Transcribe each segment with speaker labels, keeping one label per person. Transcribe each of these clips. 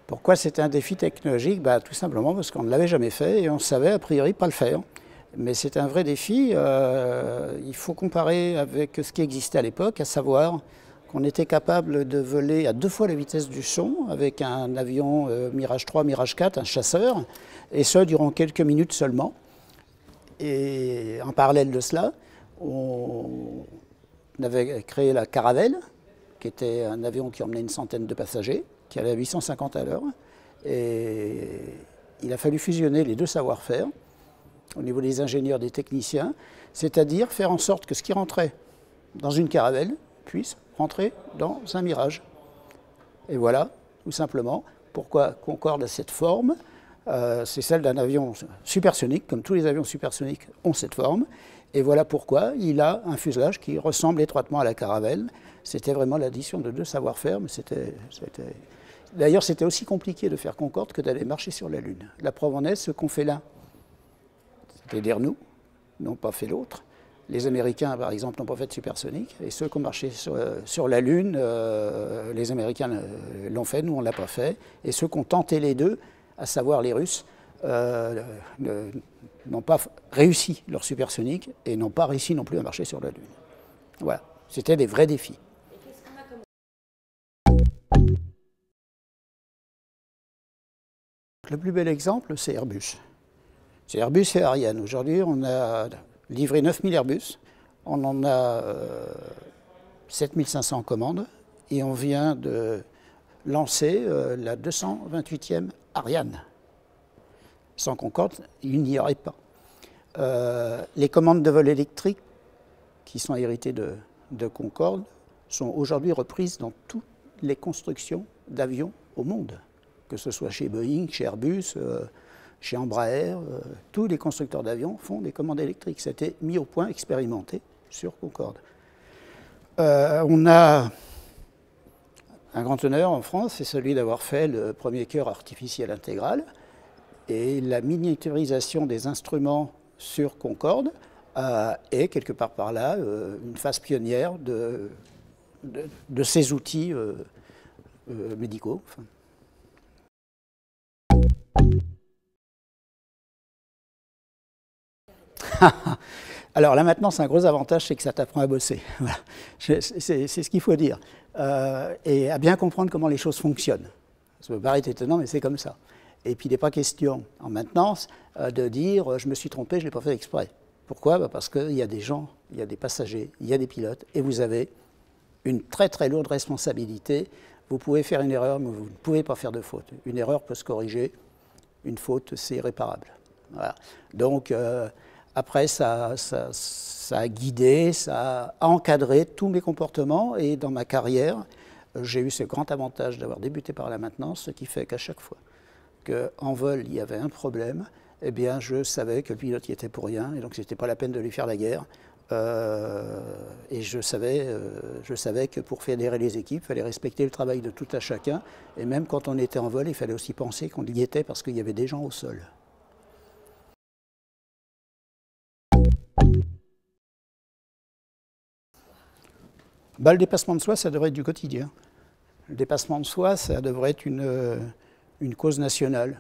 Speaker 1: Pourquoi c'était un défi technologique? Tout simplement parce qu'on ne l'avait jamais fait et on savait a priori pas le faire. Mais c'est un vrai défi. Il faut comparer avec ce qui existait à l'époque, à savoir qu'on était capable de voler à 2 fois la vitesse du son avec un avion Mirage 3, Mirage 4, un chasseur, et ce durant quelques minutes seulement. Et en parallèle de cela, on avait créé la Caravelle, qui était un avion qui emmenait une centaine de passagers, qui allait à 850 à l'heure. Et il a fallu fusionner les deux savoir-faire au niveau des ingénieurs, des techniciens, c'est-à-dire faire en sorte que ce qui rentrait dans une Caravelle puisse rentrer dans un Mirage. Et voilà, tout simplement, pourquoi Concorde a cette forme. C'est celle d'un avion supersonique, comme tous les avions supersoniques ont cette forme. Et voilà pourquoi il a un fuselage qui ressemble étroitement à la Caravelle. C'était vraiment l'addition de deux savoir-faire, mais D'ailleurs, c'était aussi compliqué de faire Concorde que d'aller marcher sur la Lune. La preuve en est, ce qu'ont fait l'un, c'est-à-dire nous, n'ont pas fait l'autre. Les Américains, par exemple, n'ont pas fait de supersonique. Et ceux qui ont marché sur la Lune, les Américains l'ont fait, nous, on ne l'a pas fait. Et ceux qui ont tenté les deux, à savoir les Russes, n'ont pas réussi leur supersonique et n'ont pas réussi non plus à marcher sur la Lune. Voilà, c'était des vrais défis. Le plus bel exemple, c'est Airbus. C'est Airbus et Ariane. Aujourd'hui, on a livré 9000 Airbus, on en a 7500 commandes et on vient de lancer la 228e Ariane. Sans Concorde, il n'y aurait pas. Les commandes de vol électrique qui sont héritées de Concorde sont aujourd'hui reprises dans toutes les constructions d'avions au monde, que ce soit chez Boeing, chez Airbus, chez Embraer, tous les constructeurs d'avions font des commandes électriques. C'était mis au point, expérimenté sur Concorde. On a un grand honneur en France, c'est celui d'avoir fait le premier cœur artificiel intégral. Et la miniaturisation des instruments sur Concorde est, quelque part par là, une phase pionnière de ces outils médicaux. Alors là maintenant, c'est un gros avantage, c'est que ça t'apprend à bosser. Voilà. C'est ce qu'il faut dire. Et à bien comprendre comment les choses fonctionnent. Ça peut paraître étonnant, mais c'est comme ça. Et puis il n'est pas question, en maintenance, de dire « je me suis trompé, je ne l'ai pas fait exprès ». Pourquoi? Parce qu'il y a des gens, il y a des passagers, il y a des pilotes, et vous avez une très très lourde responsabilité. Vous pouvez faire une erreur, mais vous ne pouvez pas faire de faute. Une erreur peut se corriger, une faute, c'est irréparable. Voilà. Donc, après, ça a guidé, ça a encadré tous mes comportements, et dans ma carrière, j'ai eu ce grand avantage d'avoir débuté par la maintenance, ce qui fait qu'à chaque fois qu'en vol, il y avait un problème, eh bien, je savais que le pilote y était pour rien, et donc ce n'était pas la peine de lui faire la guerre. Et je savais que pour fédérer les équipes, il fallait respecter le travail de tout à chacun, et même quand on était en vol, il fallait aussi penser qu'on y était parce qu'il y avait des gens au sol. Le dépassement de soi, ça devrait être du quotidien. Le dépassement de soi, ça devrait être une cause nationale.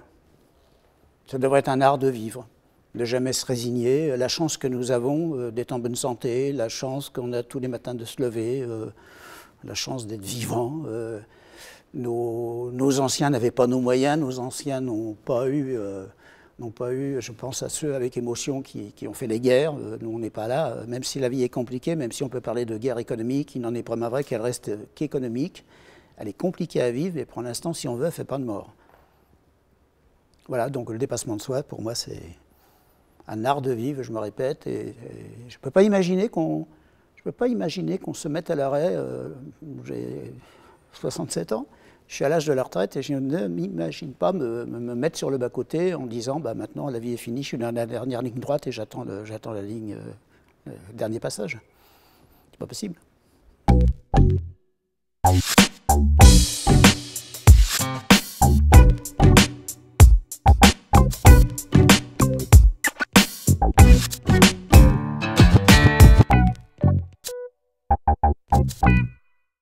Speaker 1: Ça devrait être un art de vivre, de jamais se résigner. La chance que nous avons d'être en bonne santé, la chance qu'on a tous les matins de se lever, la chance d'être vivant. Nos anciens n'avaient pas nos moyens, nos anciens n'ont pas eu, je pense à ceux avec émotion qui ont fait les guerres. Nous, on n'est pas là, même si la vie est compliquée, même si on peut parler de guerre économique, il n'en est pas vrai qu'elle reste qu'économique. Elle est compliquée à vivre et pour l'instant, si on veut, elle ne fait pas de mort. Voilà, donc le dépassement de soi, pour moi, c'est un art de vivre, je me répète, et je ne peux pas imaginer qu'on se mette à l'arrêt. J'ai 67 ans, je suis à l'âge de la retraite et je ne m'imagine pas me mettre sur le bas-côté en disant maintenant la vie est finie, je suis dans la dernière ligne droite et j'attends la ligne, le dernier passage. C'est pas possible.